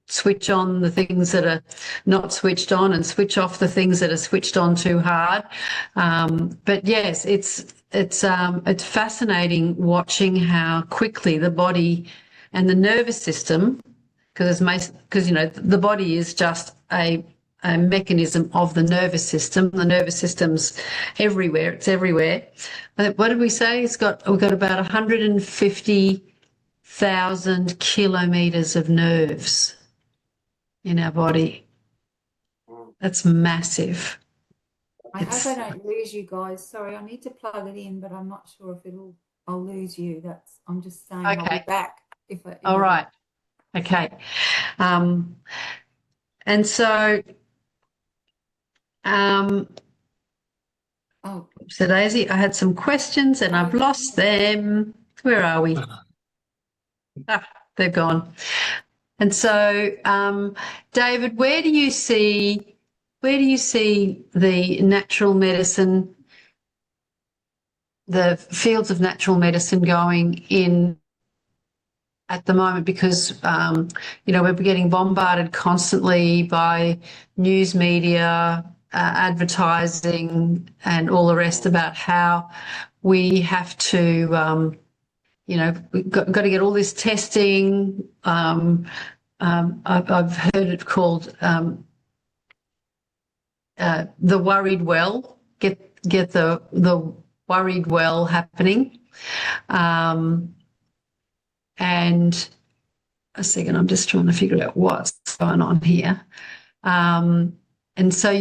switch on the things that are not switched on and switch off the things that are switched on too hard. But yes, it's fascinating watching how quickly the body and the nervous system, because the body is just a mechanism of the nervous system. The nervous system's everywhere. It's everywhere. What did we say? We've got about 150,000 kilometres of nerves in our body. That's massive. I hope I don't lose you guys. Sorry, I need to plug it in, but I'm not sure if I'll lose you. I'm just saying okay. I'll be back. All right. Okay. And so so Daisy, I had some questions and I've lost them. Where are we? They're gone. And so, David, where do you see the natural medicine, the fields of natural medicine going in at the moment? Because we're getting bombarded constantly by news media, advertising, and all the rest about how we have to, we've got to get all this testing. I've heard it called the worried well. Get the worried well happening. And a second, I'm just trying to figure out what's going on here. And so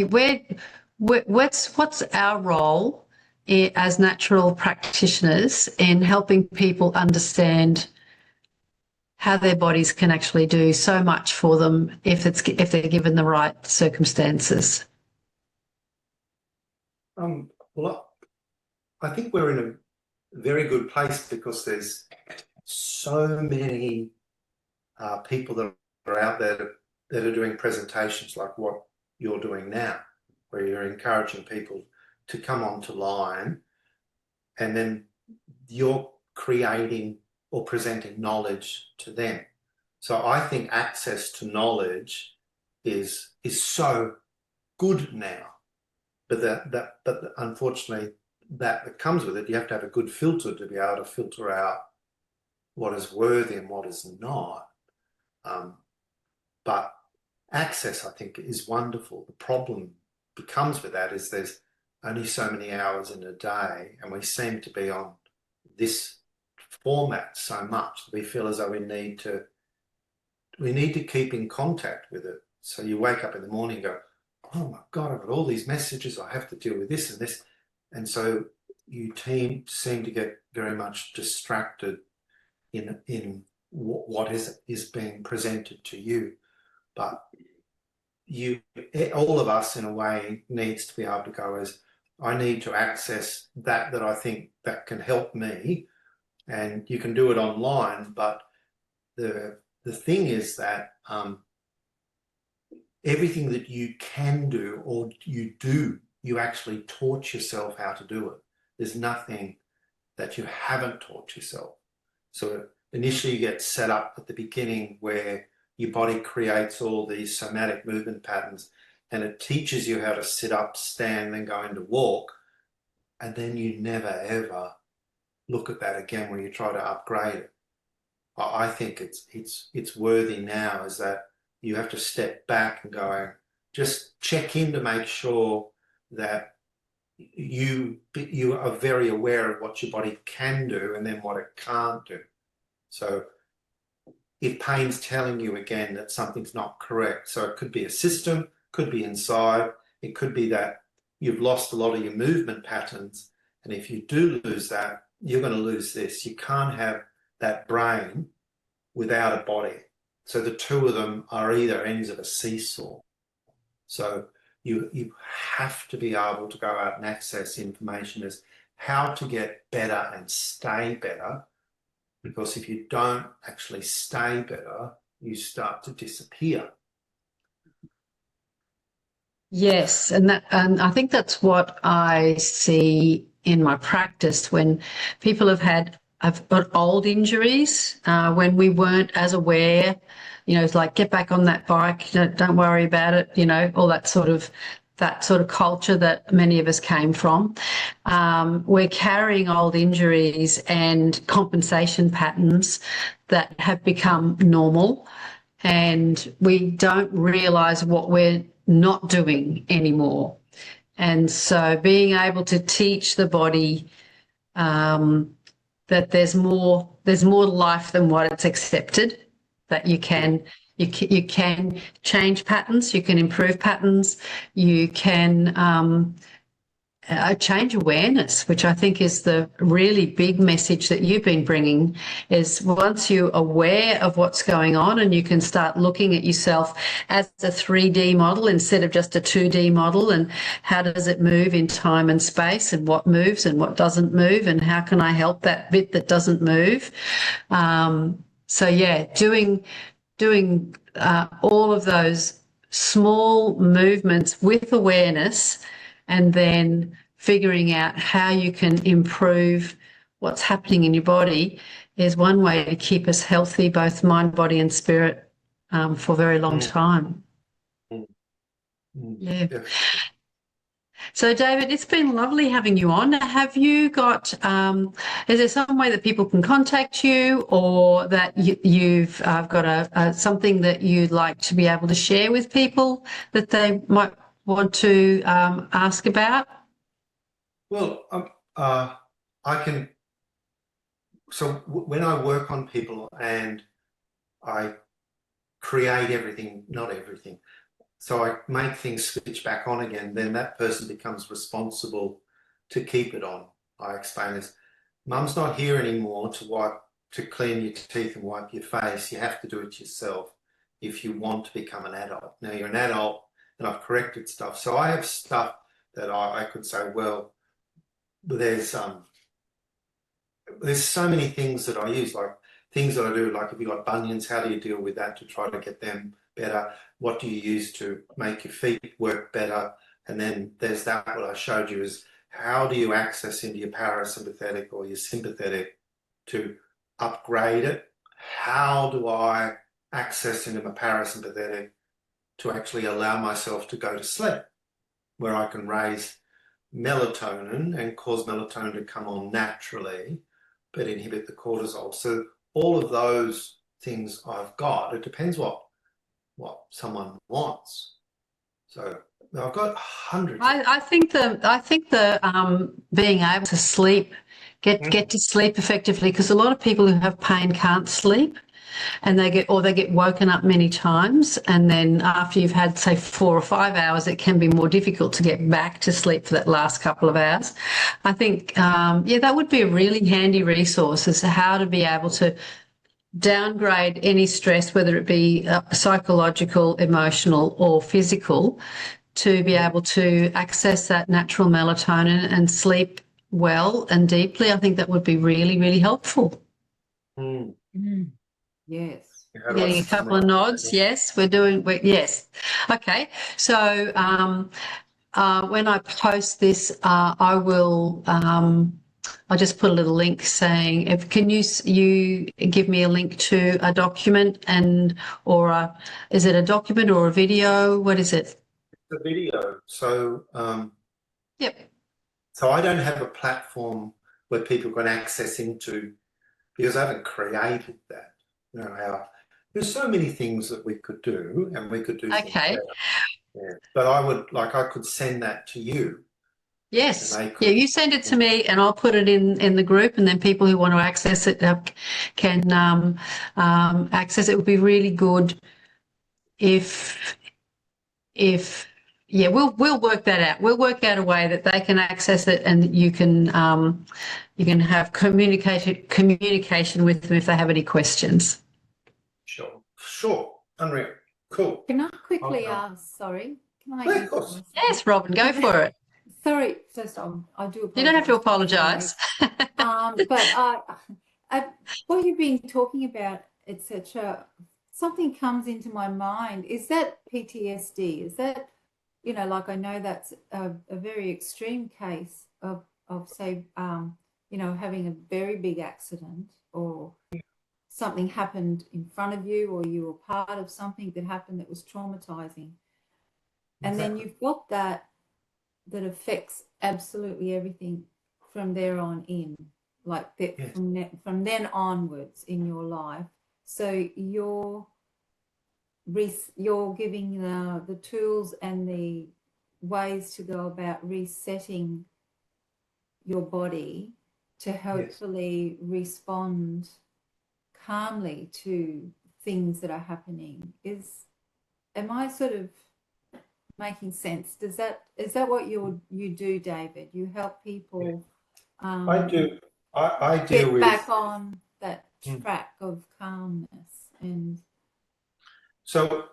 what's our role as natural practitioners in helping people understand how their bodies can actually do so much for them if they're given the right circumstances? Well, I think we're in a very good place because there's so many people that are out there that are doing presentations like what you're doing now, where you're encouraging people to come onto line, and then you're creating or presenting knowledge to them. So I think access to knowledge is so good now, but unfortunately that comes with it. You have to have a good filter to be able to filter out what is worthy and what is not. But access, I think, is wonderful. The problem becomes with that is there's only so many hours in a day, and we seem to be on this format so much that we feel as though we need to keep in contact with it. So you wake up in the morning and go, oh my God, I've got all these messages, I have to deal with this and this. And so you seem to get very much distracted in what is being presented to you. But all of us in a way needs to be able to go as, I need to access that I think that can help me, and you can do it online. But the thing is that everything that you can do or you do, you actually taught yourself how to do it. There's nothing that you haven't taught yourself. So initially you get set up at the beginning where your body creates all these somatic movement patterns, and it teaches you how to sit up, stand, then go into walk, and then you never ever look at that again when you try to upgrade it. I think it's worthy now, is that you have to step back and go, just check in to make sure that you are very aware of what your body can do and then what it can't do. So if pain's telling you again that something's not correct, so it could be a system, could be inside, it could be that you've lost a lot of your movement patterns, and if you do lose that, you're going to lose this. You can't have that brain without a body. So the two of them are either ends of a seesaw. So you have to be able to go out and access information as how to get better and stay better, because if you don't actually stay better, you start to disappear. Yes, and I think that's what I see in my practice when people have got old injuries, when we weren't as aware, it's like, get back on that bike, don't worry about it, all that sort of culture that many of us came from. We're carrying old injuries and compensation patterns that have become normal, and we don't realise what we're not doing anymore. And so being able to teach the body that there's more life than what it's accepted, that you can change patterns, you can improve patterns, you can change awareness, which I think is the really big message that you've been bringing, is once you're aware of what's going on and you can start looking at yourself as a 3D model instead of just a 2D model, and how does it move in time and space, and what moves and what doesn't move, and how can I help that bit that doesn't move. So yeah, doing all of those small movements with awareness, and then figuring out how you can improve what's happening in your body, is one way to keep us healthy, both mind, body and spirit, for a very long time. Yeah. So, David, it's been lovely having you on. Have you got, is there some way that people can contact you, or that you've got something that you'd like to be able to share with people that they might want to ask about? Well, I can. So when I work on people and I create everything, not everything, so I make things switch back on again, then that person becomes responsible to keep it on. I explain this. Mum's not here anymore to clean your teeth and wipe your face. You have to do it yourself if you want to become an adult. Now you're an adult, and I've corrected stuff. So I have stuff that I could say, well, there's so many things that I use, like things that I do, like if you've got bunions, how do you deal with that to try to get them better? What do you use to make your feet work better? And then there's that, what I showed you, is how do you access into your parasympathetic or your sympathetic to upgrade it? How do I access into my parasympathetic to actually allow myself to go to sleep, where I can raise melatonin and cause melatonin to come on naturally, but inhibit the cortisol? So all of those things I've got. It depends what someone wants. So I've got hundreds. I think the being able to sleep, get to sleep effectively, because a lot of people who have pain can't sleep, and they get woken up many times, and then after you've had, say, 4 or 5 hours, it can be more difficult to get back to sleep for that last couple of hours. I think that would be a really handy resource, as to how to be able to downgrade any stress, whether it be psychological, emotional or physical, to be able to access that natural melatonin and sleep well and deeply. I think that would be really, really helpful. Yes. Getting a couple of nods. Yes, yes. Okay. So when I post this, I will I'll just put a little link saying, if can you give me a link to a document is it a document or a video? What is it? The video. So Yep. so I don't have a platform where people can access into, because I haven't created that. You know how there's so many things that we could do, and we could do things Okay. better. Yeah. But I could send that to you. Yes. And they Yeah, could, you send it to me and I'll put it in the group, and then people who want to access it can access it. It would be really good if yeah, we'll work that out. We'll work out a way that they can access it, and you can have communication with them if they have any questions. Sure. Unreal. Cool. Can I quickly Okay. ask, sorry, can I Yeah, of course. ask? Yes, Robin, go for it. Sorry, first I do apologize. You don't have to apologise. But what you've been talking about, etc., something comes into my mind. Is that PTSD? Is that, like, I know that's a very extreme case of say, having a very big accident, or something happened in front of you, or you were part of something that happened that was traumatizing. And then you've got that affects absolutely everything from there on in, like that. Yes. From then onwards in your life. So you're giving the tools and the ways to go about resetting your body to hopefully respond calmly to things that are happening. Am I sort of making sense? Is that what you do, David? You help people I do. I deal get with back on that track of calmness. And so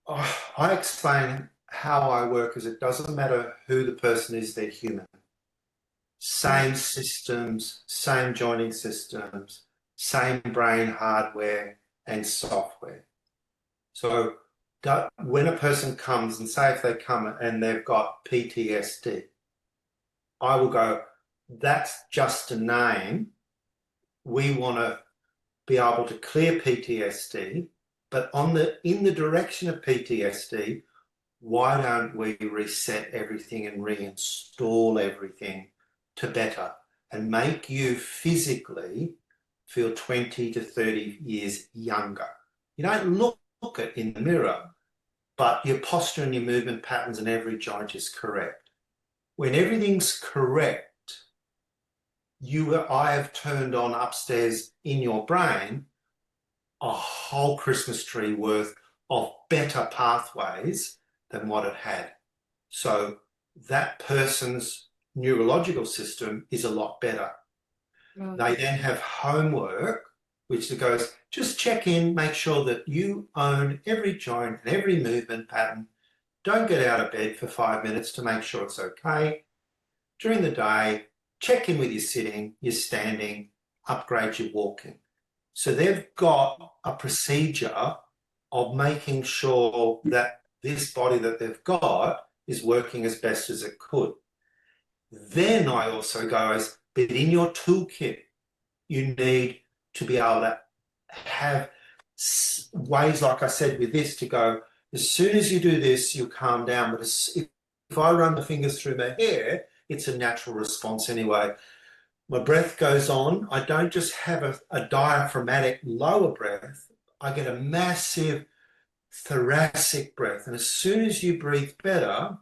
I explain how I work. Is it doesn't matter who the person is, they're human. Same systems, same joining systems, same brain hardware and software. So when a person comes, and say if they come and they've got PTSD, I will go, that's just a name. We want to be able to clear PTSD, but in the direction of PTSD, why don't we reset everything and reinstall everything to better and make you physically feel 20 to 30 years younger? You don't look it in the mirror, but your posture and your movement patterns and every joint is correct. When everything's correct, I have turned on upstairs in your brain a whole Christmas tree worth of better pathways than what it had. So that person's neurological system is a lot better. Right. They then have homework, which goes, just check in, make sure that you own every joint and every movement pattern. Don't get out of bed for 5 minutes to make sure it's okay. During the day, check in with your sitting, your standing, upgrade your walking. So they've got a procedure of making sure that this body that they've got is working as best as it could. Then I also go, but in your toolkit, you need to be able to have ways, like I said with this, to go, as soon as you do this, you calm down. But if I run the fingers through my hair, it's a natural response anyway. My breath goes on. I don't just have a diaphragmatic lower breath. I get a massive thoracic breath. And as soon as you breathe better,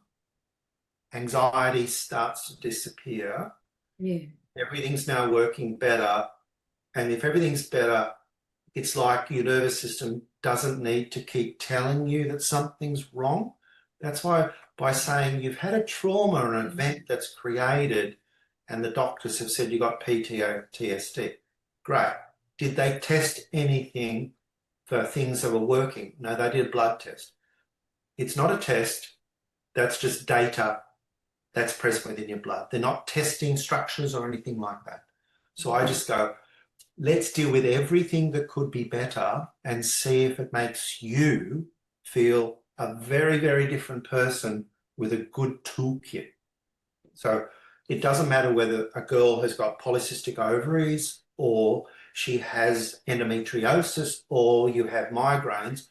anxiety starts to disappear. Yeah. Everything's now working better. And if everything's better, it's like your nervous system doesn't need to keep telling you that something's wrong. That's why by saying you've had a trauma or an event that's created and the doctors have said you got PTSD, great. Did they test anything for things that were working? No, they did a blood test. It's not a test. That's just data that's present within your blood. They're not testing structures or anything like that. So I just go, let's deal with everything that could be better and see if it makes you feel a very, very different person with a good toolkit. So it doesn't matter whether a girl has got polycystic ovaries or she has endometriosis or you have migraines.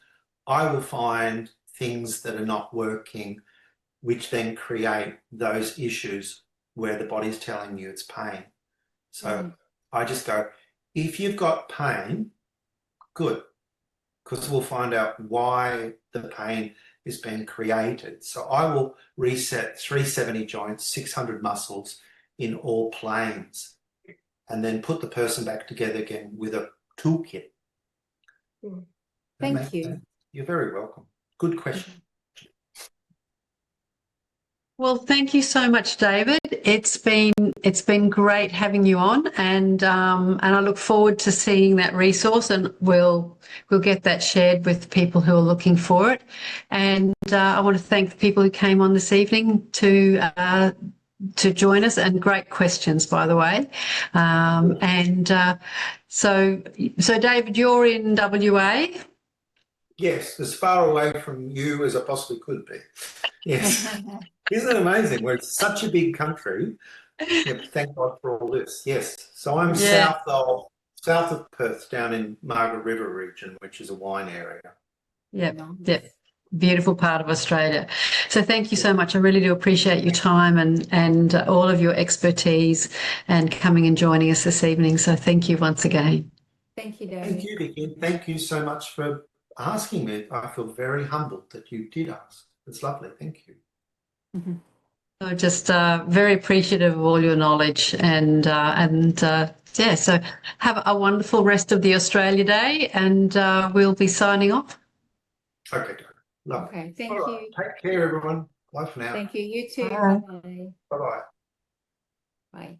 I will find things that are not working, which then create those issues where the body's telling you it's pain. So I just go, if you've got pain, good, because we'll find out why the pain is being created. So I will reset 370 joints, 600 muscles in all planes, and then put the person back together again with a toolkit. Thank you. You're very welcome. Good question. Well, thank you so much, David. It's been great having you on, and I look forward to seeing that resource, and we'll get that shared with people who are looking for it. And I want to thank the people who came on this evening to join us, and great questions, by the way. So David, you're in WA. Yes, as far away from you as I possibly could be. Yes. Isn't it amazing? We're such a big country. Yeah, thank God for all this. Yes. So I'm south of Perth, down in Margaret River region, which is a wine area. Yep. Beautiful part of Australia. So thank you so much. I really do appreciate your time and all of your expertise and coming and joining us this evening. So thank you once again. Thank you, David. Thank you, Vicky. Thank you so much for asking me. I feel very humbled that you did ask. It's lovely. Thank you. So just very appreciative of all your knowledge so have a wonderful rest of the Australia Day, and we'll be signing off. Okay, lovely. Okay, thank All you. right. Take care, everyone. Bye for now. Thank you. You too. Bye. Bye-bye. Bye-bye. Bye.